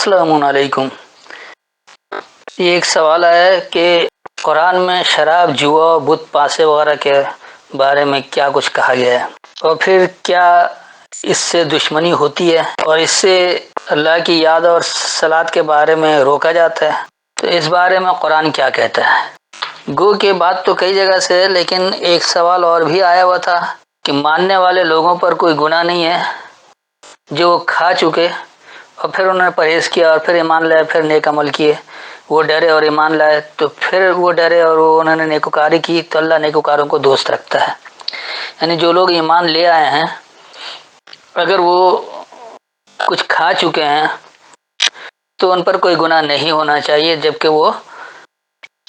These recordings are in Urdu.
السلام علیکم۔ یہ ایک سوال ہے کہ قرآن میں شراب، جوا، بت پاسے وغیرہ کے بارے میں کیا کچھ کہا گیا ہے، اور پھر کیا اس سے دشمنی ہوتی ہے اور اس سے اللہ کی یاد اور صلات کے بارے میں روکا جاتا ہے، تو اس بارے میں قرآن کیا کہتا ہے؟ گو کہ بات تو کئی جگہ سے ہے، لیکن ایک سوال اور بھی آیا ہوا تھا کہ ماننے والے لوگوں پر کوئی گناہ نہیں ہے جو وہ کھا چکے اور پھر انہوں نے پرہیز کیا اور پھر ایمان لائے، پھر نیک عمل کیے، وہ ڈرے اور ایمان لائے، تو پھر وہ ڈرے اور انہوں نے نیکوکاری کی تو اللہ نیکوکاروں کو دوست رکھتا ہے۔ یعنی جو لوگ ایمان لے آئے ہیں، اگر وہ کچھ کھا چکے ہیں تو ان پر کوئی گناہ نہیں ہونا چاہیے، جبکہ وہ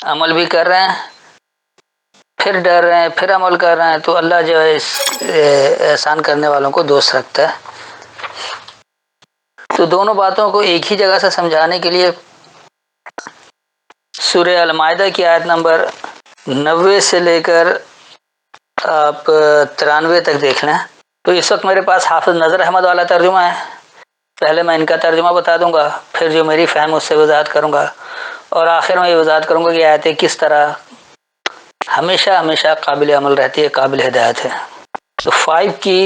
عمل بھی کر رہے ہیں، پھر ڈر رہے ہیں، پھر عمل کر رہے ہیں، تو اللہ جو ہے اس احسان کرنے والوں کو دوست رکھتا ہے۔ تو دونوں باتوں کو ایک ہی جگہ سے سمجھانے کے لیے سورہ المائدہ کی آیت نمبر 90 سے لے کر آپ 93 تک دیکھ لیں۔ تو اس وقت میرے پاس حافظ نذر احمد والا ترجمہ ہے، پہلے میں ان کا ترجمہ بتا دوں گا، پھر جو میری فہم اس سے وضاحت کروں گا، اور آخر میں یہ وضاحت کروں گا کہ آیتیں کس طرح ہمیشہ ہمیشہ قابل عمل رہتی ہے، قابل ہدایت ہے۔ تو 5 کی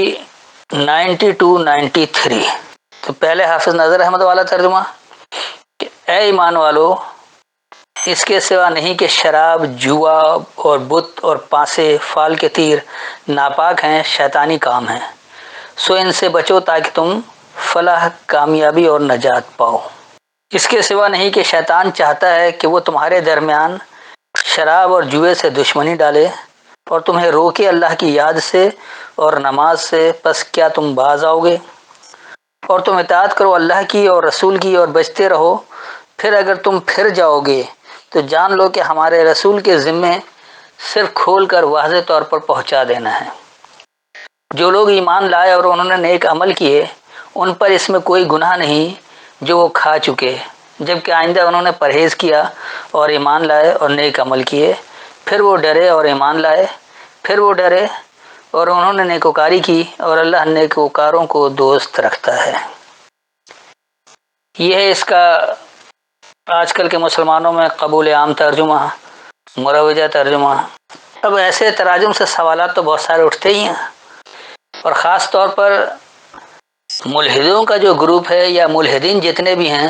90 to 93۔ تو پہلے حافظ نذر احمد والا ترجمہ کہ اے ایمان والو، اس کے سوا نہیں کہ شراب، جوا اور بت اور پانسے، فال کے تیر ناپاک ہیں، شیطانی کام ہیں، سو ان سے بچو تاکہ تم فلاح، کامیابی اور نجات پاؤ۔ اس کے سوا نہیں کہ شیطان چاہتا ہے کہ وہ تمہارے درمیان شراب اور جوئے سے دشمنی ڈالے اور تمہیں روکے اللہ کی یاد سے اور نماز سے، پس کیا تم باز آؤ گے؟ اور تم اطاعت کرو اللہ کی اور رسول کی اور بچتے رہو، پھر اگر تم پھر جاؤ گے تو جان لو کہ ہمارے رسول کے ذمے صرف کھول کر واضح طور پر پہنچا دینا ہے۔ جو لوگ ایمان لائے اور انہوں نے نیک عمل کیے، ان پر اس میں کوئی گناہ نہیں جو وہ کھا چکے، جبکہ آئندہ انہوں نے پرہیز کیا اور ایمان لائے اور نیک عمل کیے، پھر وہ ڈرے اور ایمان لائے، پھر وہ ڈرے اور انہوں نے نیکوکاری کی، اور اللہ نیکوکاروں کو دوست رکھتا ہے۔ یہ ہے اس کا آج کل کے مسلمانوں میں قبول عام ترجمہ، مروجہ ترجمہ۔ اب ایسے تراجم سے سوالات تو بہت سارے اٹھتے ہی ہیں، اور خاص طور پر ملحدوں کا جو گروپ ہے یا ملحدین جتنے بھی ہیں،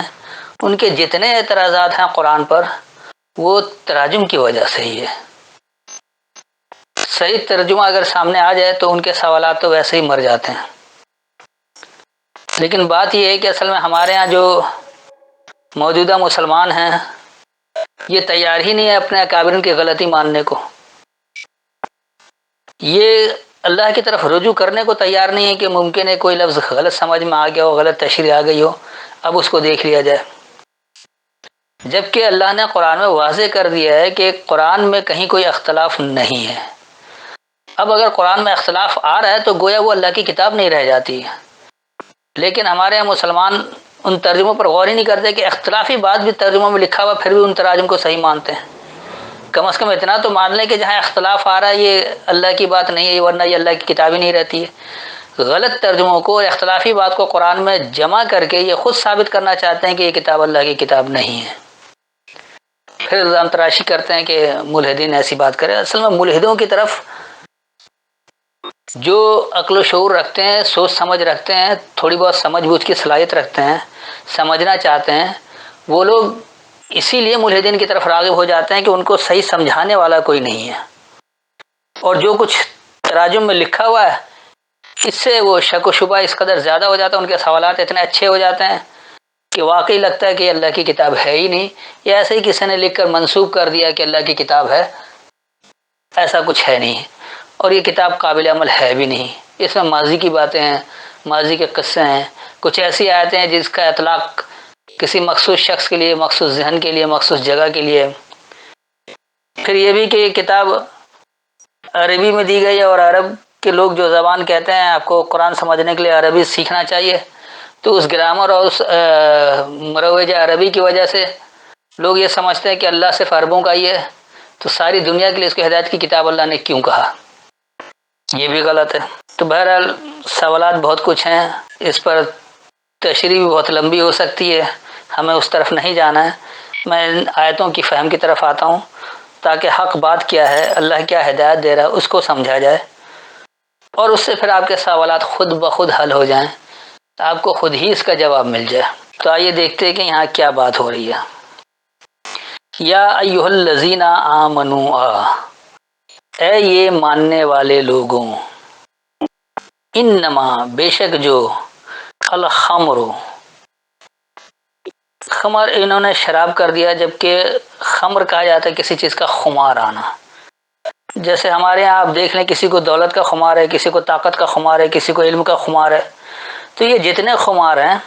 ان کے جتنے اعتراضات ہیں قرآن پر، وہ تراجم کی وجہ سے ہی ہے۔ صحیح ترجمہ اگر سامنے آ جائے تو ان کے سوالات تو ویسے ہی مر جاتے ہیں۔ لیکن بات یہ ہے کہ اصل میں ہمارے ہاں جو موجودہ مسلمان ہیں، یہ تیار ہی نہیں ہے اپنے اکابرین کی غلطی ماننے کو۔ یہ اللہ کی طرف رجوع کرنے کو تیار نہیں ہے کہ ممکن ہے کوئی لفظ غلط سمجھ میں آ گیا ہو، غلط تشریح آ گئی ہو، اب اس کو دیکھ لیا جائے۔ جبکہ اللہ نے قرآن میں واضح کر دیا ہے کہ قرآن میں کہیں کوئی اختلاف نہیں ہے۔ اب اگر قرآن میں اختلاف آ رہا ہے تو گویا وہ اللہ کی کتاب نہیں رہ جاتی، لیکن ہمارے یہاں مسلمان ان ترجموں پر غور ہی نہیں کرتے کہ اختلافی بات بھی ترجموں میں لکھا ہوا، پھر بھی ان تراجم کو صحیح مانتے ہیں۔ کم از کم اتنا تو مان لیں کہ جہاں اختلاف آ رہا ہے یہ اللہ کی بات نہیں ہے، ورنہ یہ اللہ کی کتاب ہی نہیں رہتی ہے۔ غلط ترجموں کو اور اختلافی بات کو قرآن میں جمع کر کے یہ خود ثابت کرنا چاہتے ہیں کہ یہ کتاب اللہ کی کتاب نہیں ہے، پھر الزام تراشی کرتے ہیں کہ ملحدین ایسی بات کرے۔ اصل میں ملحدوں کی طرف جو عقل و شعور رکھتے ہیں، سوچ سمجھ رکھتے ہیں، تھوڑی بہت سمجھ بوجھ کی صلاحیت رکھتے ہیں، سمجھنا چاہتے ہیں، وہ لوگ اسی لیے ملحدین کی طرف راغب ہو جاتے ہیں کہ ان کو صحیح سمجھانے والا کوئی نہیں ہے، اور جو کچھ تراجم میں لکھا ہوا ہے اس سے وہ شک و شبہ اس قدر زیادہ ہو جاتا ہے، ان کے سوالات اتنے اچھے ہو جاتے ہیں کہ واقعی لگتا ہے کہ اللہ کی کتاب ہے ہی نہیں، یا ایسے ہی کسی نے لکھ کر منسوب کر دیا کہ اللہ کی کتاب ہے، ایسا کچھ ہے نہیں، اور یہ کتاب قابل عمل ہے بھی نہیں۔ اس میں ماضی کی باتیں ہیں، ماضی کے قصے ہیں، کچھ ایسی آیتیں ہیں جس کا اطلاق کسی مخصوص شخص کے لیے، مخصوص ذہن کے لیے، مخصوص جگہ کے لیے۔ پھر یہ بھی کہ یہ کتاب عربی میں دی گئی ہے، اور عرب کے لوگ جو زبان کہتے ہیں آپ کو قرآن سمجھنے کے لیے عربی سیکھنا چاہیے، تو اس گرامر اور اس مروج عربی کی وجہ سے لوگ یہ سمجھتے ہیں کہ اللہ صرف عربوں کا ہی ہے، تو ساری دنیا کے لیے اس کو ہدایت کی کتاب اللہ نے کیوں کہا؟ یہ بھی غلط ہے۔ تو بہرحال سوالات بہت کچھ ہیں، اس پر تشریح بھی بہت لمبی ہو سکتی ہے، ہمیں اس طرف نہیں جانا ہے. میں ان آیتوں کی فہم کی طرف آتا ہوں تاکہ حق بات کیا ہے، اللہ کیا ہدایت دے رہا ہے اس کو سمجھا جائے، اور اس سے پھر آپ کے سوالات خود بخود حل ہو جائیں، آپ کو خود ہی اس کا جواب مل جائے. تو آئیے دیکھتے ہیں کہ یہاں کیا بات ہو رہی ہے. یا ایھا الذین آمنوا، اے یہ ماننے والے لوگوں، انما بے شک جو، الخمر، خمر انہوں نے شراب کر دیا، جبکہ خمر کہا جاتا ہے کسی چیز کا خمار آنا. جیسے ہمارے یہاں آپ دیکھ لیں کسی کو دولت کا خمار ہے، کسی کو طاقت کا خمار ہے، کسی کو علم کا خمار ہے. تو یہ جتنے خمار ہیں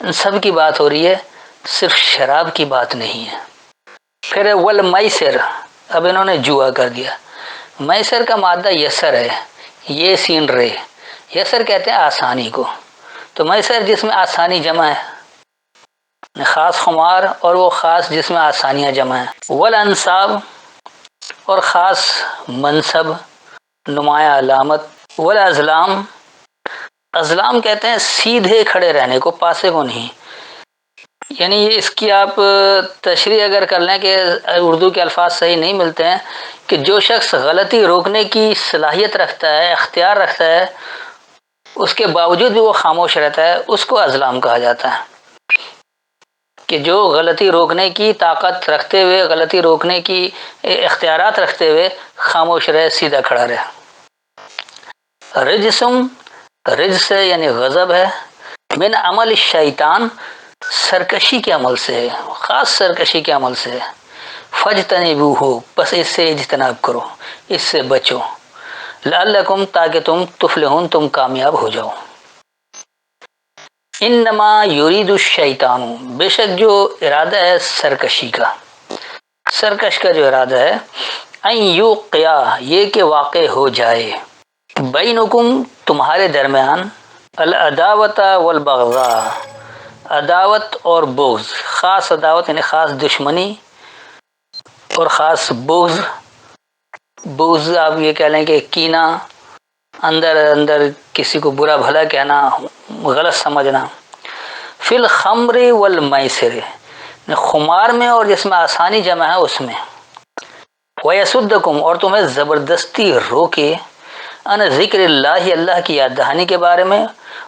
ان سب کی بات ہو رہی ہے، صرف شراب کی بات نہیں ہے. پھر والمیسر، اب انہوں نے جوا کر دیا. میسر کا مادہ یسر ہے، یہ سین رے، یسر کہتے ہیں آسانی کو. تو میسر جس میں آسانی جمع ہے، خاص خمار، اور وہ خاص جس میں آسانیاں جمع ہیں. والانصاب، اور خاص منصب، نمایاں علامت. والازلام، ازلام کہتے ہیں سیدھے کھڑے رہنے کو، پاسے کو نہیں. یعنی یہ اس کی آپ تشریح اگر کر لیں کہ اردو کے الفاظ صحیح نہیں ملتے ہیں، کہ جو شخص غلطی روکنے کی صلاحیت رکھتا ہے، اختیار رکھتا ہے، اس کے باوجود بھی وہ خاموش رہتا ہے، اس کو ازلام کہا جاتا ہے. کہ جو غلطی روکنے کی طاقت رکھتے ہوئے، غلطی روکنے کی اختیارات رکھتے ہوئے خاموش رہے، سیدھا کھڑا رہے. رجسم، رجس یعنی غضب ہے، من عمل الشیطان، سرکشی کے عمل سے، خاص سرکشی کے عمل سے. فجتنبوہ، بس اس سے اجتناب کرو، اس سے بچو. لعلکم، تاکہ تم تفلحون، تم کامیاب ہو جاؤ. انما یرید الشیطان، بے شک جو ارادہ ہے سرکشی کا، سرکش کا جو ارادہ ہے، ان یوقع، یہ کہ واقع ہو جائے، بینکم، تمہارے درمیان، العداوت والبغضاء، عداوت اور بغض. خاص عداوت یعنی خاص دشمنی، اور خاص بغض. بغض آپ یہ کہہ لیں کہ کینہ، اندر اندر کسی کو برا بھلا کہنا، غلط سمجھنا. فی الخمر والمیسر، خمار میں اور جس میں آسانی جمع ہے اس میں. ویسدکم، اور تمہیں زبردستی روکے، ان ذکر اللہ، اللہ کی یاد دہانی کے بارے میں،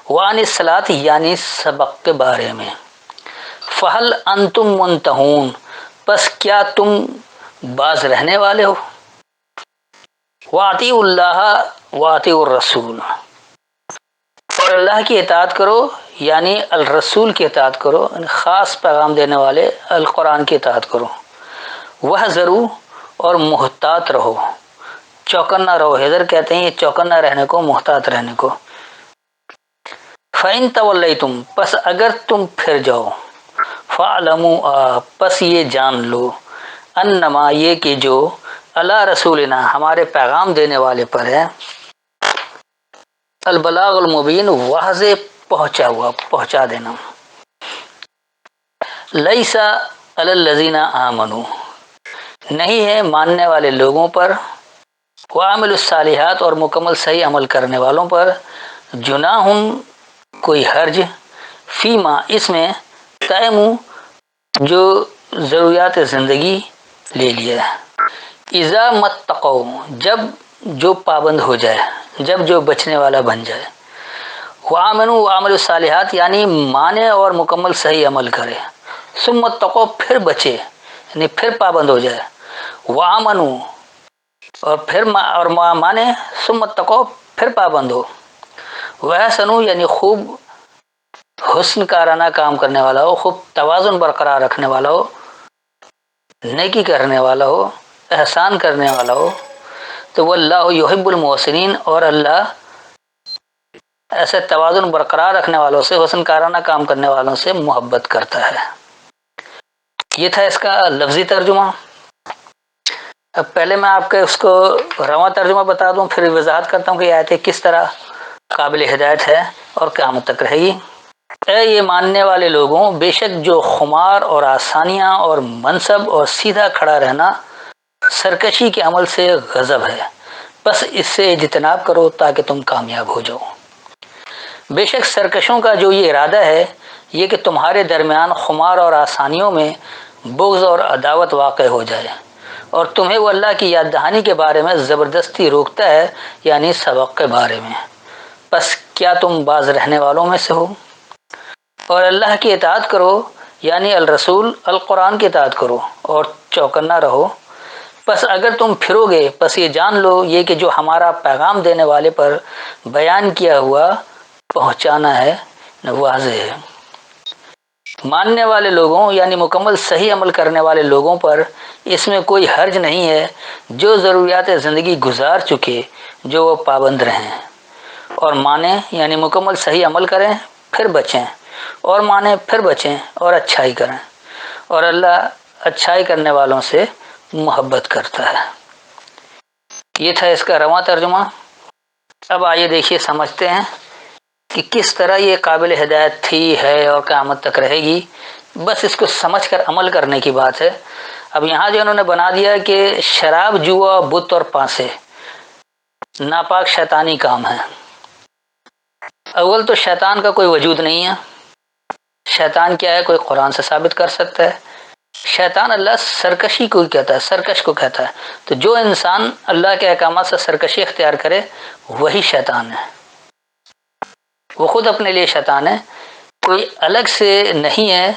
وعن الصلاۃ، یعنی سبق کے بارے میں. فہل انتم منتہون، پس کیا تم باز رہنے والے ہو. واطیعوا اللہ واطیعوا الرسول، اور اللہ کی اطاعت کرو، یعنی الرسول کی اطاعت کرو، خاص پیغام دینے والے القرآن کی اطاعت کرو. وحذروا، اور محتاط رہو، چوکنا رہو. حذر کہتے ہیں یہ چوکنا رہنے کو، محتاط رہنے کو. فَإِن تَوَلَّيْتُمْ، پس اگر تم پھر جاؤ، فَاعْلَمُوا، پس یہ جان لو، انما، یہ کہ جو، علی رسولنا، ہمارے پیغام دینے والے پر ہے، البلاغ المبین، واضح پہنچا ہوا، پہنچا دینا. لیس علی الذین آمنوا، نہیں ہے ماننے والے لوگوں پر، وعمل الصالحات، اور مکمل صحیح عمل کرنے والوں پر، جناح، کوئی حرج، فیما، اس میں، تیمو، جو ضروریات زندگی لے لیا ہے. اذا متقوا، جب جو پابند ہو جائے، جب جو بچنے والا بن جائے. وآمنوا وعملوا الصالحات، یعنی مانے اور مکمل صحیح عمل کرے. ثم اتقوا، پھر بچے، یعنی پھر پابند ہو جائے. وآمنوا، اور پھر اور مانے، ثم اتقوا، پھر پابند ہو. وحسنوا، یعنی خوب حسن کارانہ کام کرنے والا ہو، خوب توازن برقرار رکھنے والا ہو، نیکی کرنے والا ہو، احسان کرنے والا ہو. تو واللہ یحب المحسنین، اور اللہ ایسے توازن برقرار رکھنے والوں سے، حسن کارانہ کام کرنے والوں سے محبت کرتا ہے. یہ تھا اس کا لفظی ترجمہ. اب پہلے میں آپ کے اس کو رواں ترجمہ بتا دوں، پھر وضاحت کرتا ہوں کہ آیتیں کس طرح قابل ہدایت ہے اور قیامت تک رہے گی. اے یہ ماننے والے لوگوں، بے شک جو خمار اور آسانیاں اور منصب اور سیدھا کھڑا رہنا سرکشی کے عمل سے غضب ہے، بس اس سے اجتناب کرو تاکہ تم کامیاب ہو جاؤ. بے شک سرکشوں کا جو یہ ارادہ ہے یہ کہ تمہارے درمیان خمار اور آسانیوں میں بغض اور عداوت واقع ہو جائے، اور تمہیں وہ اللہ کی یاد دہانی کے بارے میں زبردستی روکتا ہے، یعنی سبق کے بارے میں۔ بس کیا تم باز رہنے والوں میں سے ہو؟ اور اللہ کی اطاعت کرو، یعنی الرسول القرآن کی اطاعت کرو، اور چوکنا رہو۔ پس اگر تم پھرو گے، پس یہ جان لو یہ کہ جو ہمارا پیغام دینے والے پر بیان کیا ہوا پہنچانا ہے واضح ہے۔ ماننے والے لوگوں یعنی مکمل صحیح عمل کرنے والے لوگوں پر اس میں کوئی حرج نہیں ہے، جو ضروریات زندگی گزار چکے، جو وہ پابند رہیں، اور مانیں یعنی مکمل صحیح عمل کریں پھر بچیں، اور مانیں پھر بچیں اور اچھائی کریں، اور اللہ اچھائی کرنے والوں سے محبت کرتا ہے۔ یہ تھا اس کا رواں ترجمہ۔ اب آئیے دیکھیے سمجھتے ہیں کہ کس طرح یہ قابل ہدایت تھی، ہے اور قیامت تک رہے گی۔ بس اس کو سمجھ کر عمل کرنے کی بات ہے۔ اب یہاں جو انہوں نے بنا دیا کہ شراب، جوا، بت اور پانسے ناپاک شیطانی کام ہے۔ اول تو شیطان کا کوئی وجود نہیں ہے۔ شیطان کیا ہے؟ کوئی قرآن سے ثابت کر سکتا ہے؟ شیطان اللہ سرکشی کو کہتا ہے، سرکش کو کہتا ہے۔ تو جو انسان اللہ کے احکامات سے سرکشی اختیار کرے وہی شیطان ہے، وہ خود اپنے لیے شیطان ہے، کوئی الگ سے نہیں ہے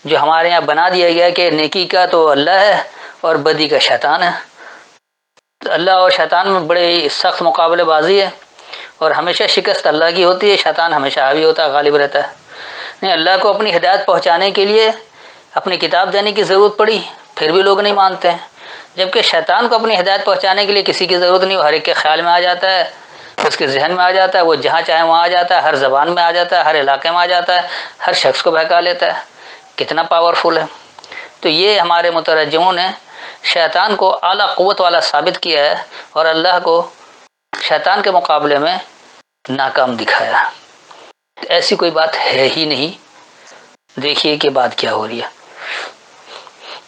جو ہمارے یہاں بنا دیا گیا کہ نیکی کا تو اللہ ہے اور بدی کا شیطان ہے۔ تو اللہ اور شیطان میں بڑے سخت مقابلے بازی ہے، اور ہمیشہ شکست اللہ کی ہوتی ہے، شیطان ہمیشہ حاوی ہوتا ہے، غالب رہتا ہے۔ نہیں، اللہ کو اپنی ہدایت پہنچانے کے لیے اپنی کتاب دینے کی ضرورت پڑی، پھر بھی لوگ نہیں مانتے ہیں، جبکہ شیطان کو اپنی ہدایت پہنچانے کے لیے کسی کی ضرورت نہیں، وہ ہر ایک کے خیال میں آ جاتا ہے، اس کے ذہن میں آ جاتا ہے، وہ جہاں چاہے وہاں آ جاتا ہے، ہر زبان میں آ جاتا ہے، ہر علاقے میں آ جاتا ہے، ہر شخص کو بہکا لیتا ہے۔ کتنا پاورفل ہے۔ تو یہ ہمارے مترجموں نے شیطان کو اعلیٰ قوت والا ثابت کیا ہے، اور اللہ کو شیطان کے مقابلے میں ناکام دکھایا۔ ایسی کوئی بات ہے ہی نہیں۔ دیکھیے کہ بات کیا ہو رہی ہے۔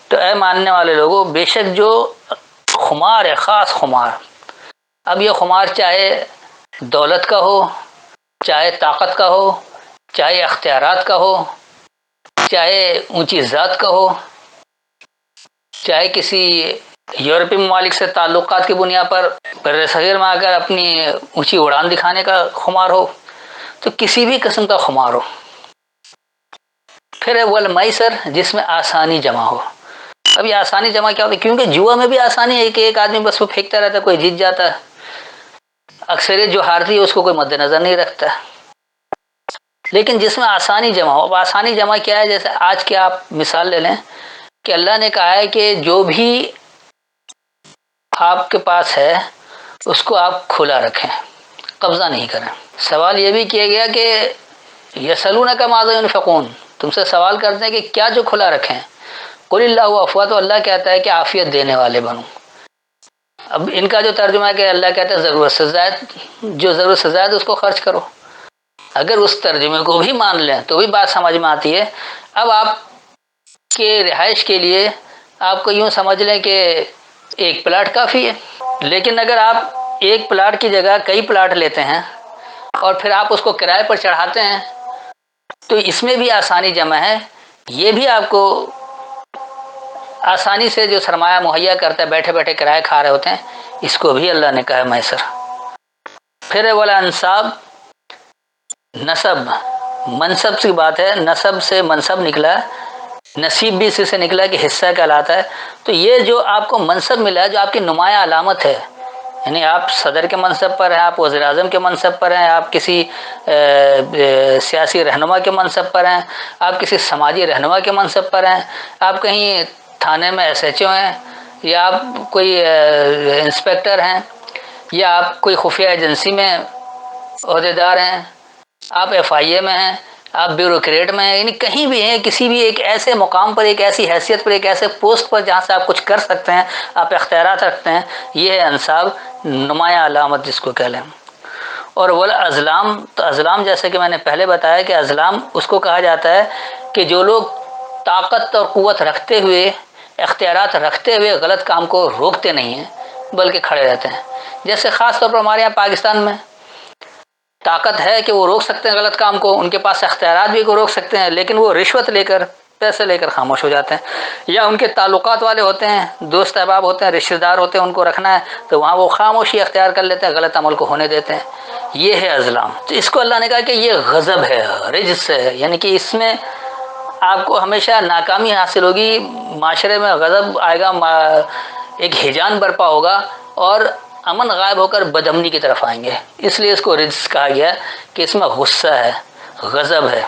تو اے ماننے والے لوگوں، بے شک جو خمار ہے، خاص خمار، اب یہ خمار چاہے دولت کا ہو، چاہے طاقت کا ہو، چاہے اختیارات کا ہو، چاہے اونچی ذات کا ہو، چاہے کسی یورپی ممالک سے تعلقات کی بنیاد پر بر صغیر میں آ کر اپنی اونچی اڑان دکھانے کا خمار ہو، تو کسی بھی قسم کا خمار ہو۔ پھر ہے والمیسر، جس میں آسانی جمع ہو۔ اب یہ آسانی جمع کیا ہوتی ہے؟ کیونکہ جوا میں بھی آسانی ہے کہ ایک آدمی بس وہ پھینکتا رہتا ہے، کوئی جیت جاتا ہے، اکثریت جو ہارتی ہے اس کو کوئی مد نظر نہیں رکھتا۔ لیکن جس میں آسانی جمع ہو، اب آسانی جمع کیا ہے؟ جیسے آج کی آپ مثال لے لیں کہ اللہ نے کہا ہے کہ جو بھی آپ کے پاس ہے اس کو آپ کھلا رکھیں، قبضہ نہیں کریں۔ سوال یہ بھی کیا گیا کہ یسألونک ماذا ينفقون، تم سے سوال کرتے ہیں کہ کیا جو کھلا رکھیں؟ قل اللہ عفو، تو اللہ کہتا ہے کہ عافیت دینے والے بنو۔ اب ان کا جو ترجمہ ہے کہ اللہ کہتا ہے ضرورت سے زائد، جو ضرورت سے زائد اس کو خرچ کرو۔ اگر اس ترجمے کو بھی مان لیں تو بھی بات سمجھ میں آتی ہے۔ اب آپ کے رہائش کے لیے آپ کو یوں سمجھ لیں کہ ایک پلاٹ کافی ہے، لیکن اگر آپ ایک پلاٹ کی جگہ کئی پلاٹ لیتے ہیں اور پھر آپ اس کو کرائے پر چڑھاتے ہیں تو اس میں بھی آسانی جمع ہے۔ یہ بھی آپ کو آسانی سے جو سرمایہ مہیا کرتا ہے، بیٹھے بیٹھے کرائے کھا رہے ہوتے ہیں، اس کو بھی اللہ نے کہا ہے میسر۔ پھر والا انصاب، نسب، منصب کی بات ہے، نسب سے منصب نکلا، نصیب بھی اسی سے نکلا کہ حصہ کہلاتا ہے۔ تو یہ جو آپ کو منصب ملا ہے، جو آپ کی نمایاں علامت ہے، یعنی آپ صدر کے منصب پر ہیں، آپ وزیر اعظم کے منصب پر ہیں، آپ کسی سیاسی رہنما کے منصب پر ہیں، آپ کسی سماجی رہنما کے منصب پر ہیں، آپ کہیں تھانے میں ایس ایچ او ہیں، یا آپ کوئی انسپیکٹر ہیں، یا آپ کوئی خفیہ ایجنسی میں عہدیدار ہیں، آپ ایف آئی اے میں ہیں، آپ بیوروکریٹ میں ہیں، یعنی کہیں بھی ہیں، کسی بھی ایک ایسے مقام پر، ایک ایسی حیثیت پر، ایک ایسے پوسٹ پر جہاں سے آپ کچھ کر سکتے ہیں، آپ اختیارات رکھتے ہیں، یہ ہے انصاب، نمایاں علامت جس کو کہہ لیں۔ اور والازلام، تو ازلام جیسے کہ میں نے پہلے بتایا کہ ازلام اس کو کہا جاتا ہے کہ جو لوگ طاقت اور قوت رکھتے ہوئے، اختیارات رکھتے ہوئے غلط کام کو روکتے نہیں ہیں بلکہ کھڑے رہتے ہیں۔ جیسے خاص طور پر ہمارے یہاں پاکستان میں طاقت ہے کہ وہ روک سکتے ہیں غلط کام کو، ان کے پاس اختیارات بھی کو روک سکتے ہیں، لیکن وہ رشوت لے کر، پیسے لے کر خاموش ہو جاتے ہیں، یا ان کے تعلقات والے ہوتے ہیں، دوست احباب ہوتے ہیں، رشتہ دار ہوتے ہیں، ان کو رکھنا ہے تو وہاں وہ خاموشی اختیار کر لیتے ہیں، غلط عمل کو ہونے دیتے ہیں۔ یہ ہے ازلام۔ تو اس کو اللہ نے کہا کہ یہ غضب ہے، رجس ہے، یعنی کہ اس میں آپ کو ہمیشہ ناکامی حاصل ہوگی، معاشرے میں غضب آئے گا، ایک ہیجان برپا ہوگا، اور امن غائب ہو کر بدامنی کی طرف آئیں گے۔ اس لیے اس کو رجس کہا گیا کہ اس میں غصہ ہے، غضب ہے،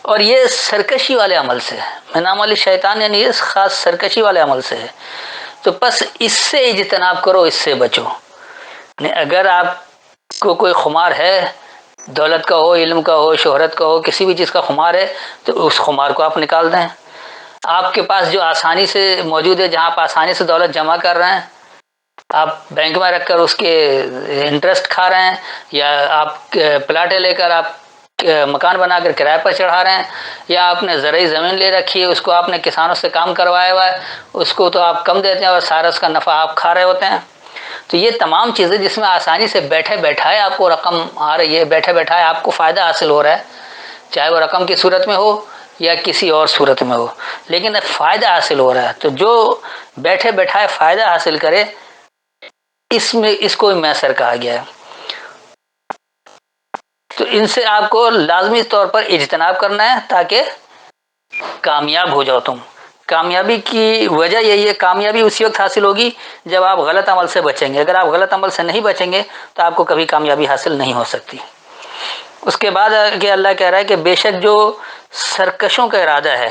اور یہ سرکشی والے عمل سے ہے، من عمل شیطان، یعنی یہ خاص سرکشی والے عمل سے ہے۔ تو بس اس سے اجتناب کرو، اس سے بچو۔ اگر آپ کو کوئی خمار ہے، دولت کا ہو، علم کا ہو، شہرت کا ہو، کسی بھی چیز کا خمار ہے، تو اس خمار کو آپ نکال دیں۔ آپ کے پاس جو آسانی سے موجود ہے، جہاں آپ آسانی سے دولت جمع کر رہے ہیں، آپ بینک میں رکھ کر اس کے انٹرسٹ کھا رہے ہیں، یا آپ پلاٹیں لے کر آپ مکان بنا کر کرائے پر چڑھا رہے ہیں، یا آپ نے زرعی زمین لے رکھی ہے، اس کو آپ نے کسانوں سے کام کروایا ہوا ہے، اس کو تو آپ کم دیتے ہیں اور سارا اس کا نفع آپ کھا رہے ہوتے ہیں۔ تو یہ تمام چیزیں جس میں آسانی سے بیٹھے بیٹھائے آپ کو رقم آ رہی ہے، بیٹھے بیٹھائے آپ کو فائدہ حاصل ہو رہا ہے، چاہے وہ رقم کی صورت میں ہو یا کسی اور صورت میں ہو، لیکن فائدہ حاصل ہو رہا ہے، تو جو بیٹھے بیٹھائے فائدہ حاصل کرے، اس کو میسر کہا گیا ہے۔ تو ان سے آپ کو لازمی طور پر اجتناب کرنا ہے تاکہ کامیاب ہو جاؤ تم۔ کامیابی کی وجہ یہی ہے، کامیابی اسی وقت حاصل ہوگی جب آپ غلط عمل سے بچیں گے۔ اگر آپ غلط عمل سے نہیں بچیں گے تو آپ کو کبھی کامیابی حاصل نہیں ہو سکتی۔ اس کے بعد کہ اللہ کہہ رہا ہے کہ بے شک جو سرکشوں کا ارادہ ہے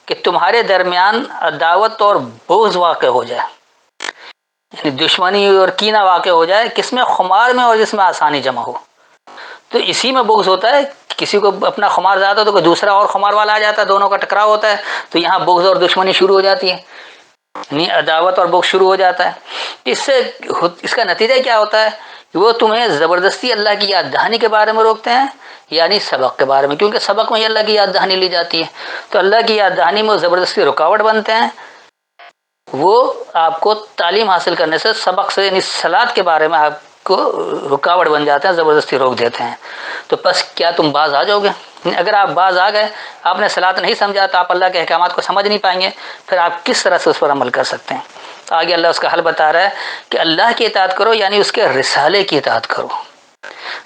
کہ تمہارے درمیان عداوت اور بغض واقع ہو جائے، یعنی دشمنی اور کینہ واقع ہو جائے، کس میں؟ خمار میں، اور جس میں آسانی جمع ہو۔ تو اسی میں بغض ہوتا ہے، کسی کو اپنا خمار زیادہ ہو تو کوئی دوسرا اور خمار والا آ جاتا ہے، دونوں کا ٹکراؤ ہوتا ہے، تو یہاں بغض اور دشمنی شروع ہو جاتی ہے، یعنی عداوت اور بغض شروع ہو جاتا ہے۔ اس کا نتیجہ کیا ہوتا ہے؟ وہ تمہیں زبردستی اللہ کی یاد دہانی کے بارے میں روکتے ہیں، یعنی سبق کے بارے میں، کیونکہ سبق میں ہی اللہ کی یاد دہانی لی جاتی ہے، تو اللہ کی یاد دہانی میں وہ زبردستی رکاوٹ بنتے ہیں۔ وہ آپ کو تعلیم حاصل کرنے سے، سبق سے، یعنی صلاۃ کے بارے میں آپ کو رکاوٹ بن جاتے ہیں، زبردستی روک دیتے ہیں۔ تو بس کیا تم باز آ جاؤ گے؟ اگر آپ باز آ گئے، آپ نے صلاۃ نہیں سمجھا تو آپ اللہ کے احکامات کو سمجھ نہیں پائیں گے، پھر آپ کس طرح سے اس پر عمل کر سکتے ہیں؟ تو آگے اللہ اس کا حل بتا رہا ہے کہ اللہ کی اطاعت کرو، یعنی اس کے رسالے کی اطاعت کرو۔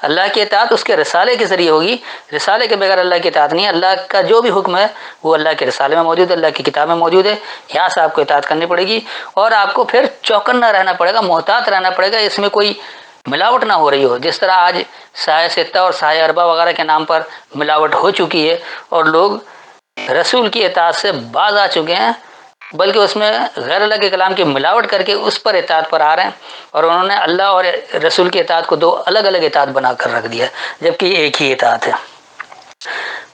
اللہ کی اطاعت اس کے رسالے کے ذریعے ہوگی، رسالے کے بغیر اللہ کی اطاعت نہیں ہے۔ اللہ کا جو بھی حکم ہے وہ اللہ کے رسالے میں موجود ہے، اللہ کی کتاب میں موجود ہے، یہاں سے آپ کو اطاعت کرنی پڑے گی، اور آپ کو پھر چوکنا رہنا پڑے گا، محتاط رہنا پڑے گا، اس میں کوئی ملاوٹ نہ ہو رہی ہو۔ جس طرح آج سایہ ستہ اور سایہ اربع وغیرہ کے نام پر ملاوٹ ہو چکی ہے، اور لوگ رسول کی اطاعت سے باز آ چکے ہیں، بلکہ اس میں غیر اللہ کے کلام کی ملاوٹ کر کے اس پر اطاعت پر آ رہے ہیں، اور انہوں نے اللہ اور رسول کی اطاعت کو دو الگ الگ اطاعت بنا کر رکھ دیا، جبکہ یہ ایک ہی اطاعت ہے۔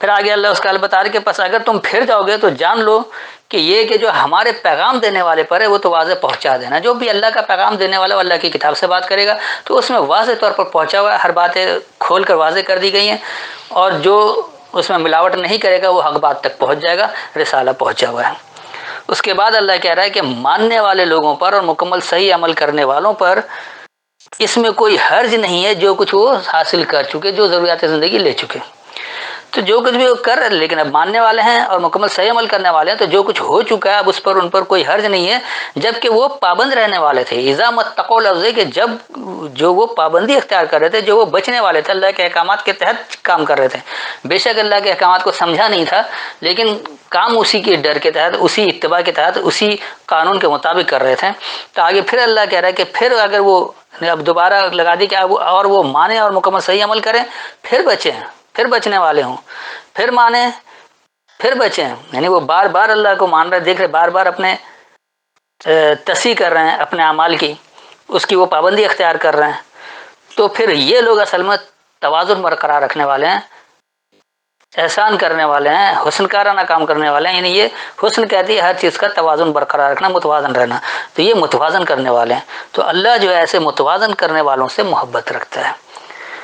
پھر آگے اللہ اس کا حل بتا رہے کہ پس اگر تم پھر جاؤ گے تو جان لو کہ یہ کہ جو ہمارے پیغام دینے والے پر ہے وہ تو واضح پہنچا دینا۔ جو بھی اللہ کا پیغام دینے والا وہ اللہ کی کتاب سے بات کرے گا تو اس میں واضح طور پر پہنچا ہوا ہے، ہر باتیں کھول کر واضح کر دی گئی ہیں، اور جو اس میں ملاوٹ نہیں کرے گا وہ حق بات تک پہنچ جائے گا، رسالہ پہنچا ہوا ہے۔ اس کے بعد اللہ کہہ رہا ہے کہ ماننے والے لوگوں پر اور مکمل صحیح عمل کرنے والوں پر اس میں کوئی حرج نہیں ہے، جو کچھ وہ حاصل کر چکے، جو ضروریات زندگی لے چکے، تو جو کچھ بھی وہ کر رہے، لیکن اب ماننے والے ہیں اور مکمل صحیح عمل کرنے والے ہیں، تو جو کچھ ہو چکا ہے اب اس پر ان پر کوئی حرج نہیں ہے، جبکہ وہ پابند رہنے والے تھے۔ اذا متقوا لفظ ہے کہ جب جو وہ پابندی اختیار کر رہے تھے، جو وہ بچنے والے تھے، اللہ کے احکامات کے تحت کام کر رہے تھے، بے شک اللہ کے احکامات کو سمجھا نہیں تھا، لیکن کام اسی کے ڈر کے تحت، اسی اتباع کے تحت، اسی قانون کے مطابق کر رہے تھے۔ تو آگے پھر اللہ کہہ رہا ہے کہ پھر اگر وہ اب دوبارہ لگا دی کہ اور وہ مانے اور مکمل صحیح عمل کریں، پھر بچیں، پھر بچنے والے ہوں، پھر مانیں، پھر بچیں، یعنی وہ بار بار اللہ کو مان رہے، دیکھ رہے، بار بار اپنے تصحیح کر رہے ہیں اپنے اعمال کی، اس کی وہ پابندی اختیار کر رہے ہیں، تو پھر یہ لوگ اصل میں توازن برقرار رکھنے والے ہیں، احسان کرنے والے ہیں، حسن کارانہ کام کرنے والے ہیں، یعنی یہ حسن کہتی ہے ہر چیز کا توازن برقرار رکھنا، متوازن رہنا، تو یہ متوازن کرنے والے ہیں۔ تو اللہ جو ہے ایسے متوازن کرنے والوں سے محبت رکھتا ہے۔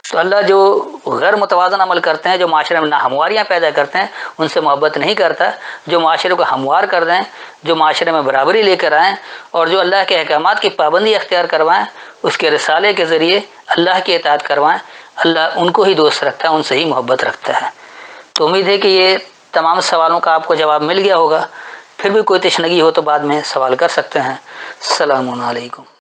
تو اللہ جو غیر متوازن عمل کرتے ہیں، جو معاشرے میں ناہمواریاں پیدا کرتے ہیں، ان سے محبت نہیں کرتا۔ جو معاشرے کو ہموار کر دیں، جو معاشرے میں برابری لے کر آئیں، اور جو اللہ کے احکامات کی پابندی اختیار کروائیں، اس کے رسالے کے ذریعے اللہ کی اطاعت کروائیں، اللہ ان کو ہی دوست رکھتا ہے، ان سے ہی محبت رکھتا ہے۔ تو امید ہے کہ یہ تمام سوالوں کا آپ کو جواب مل گیا ہوگا۔ پھر بھی کوئی تشنگی ہو تو بعد میں سوال کر سکتے ہیں۔ السلام علیکم۔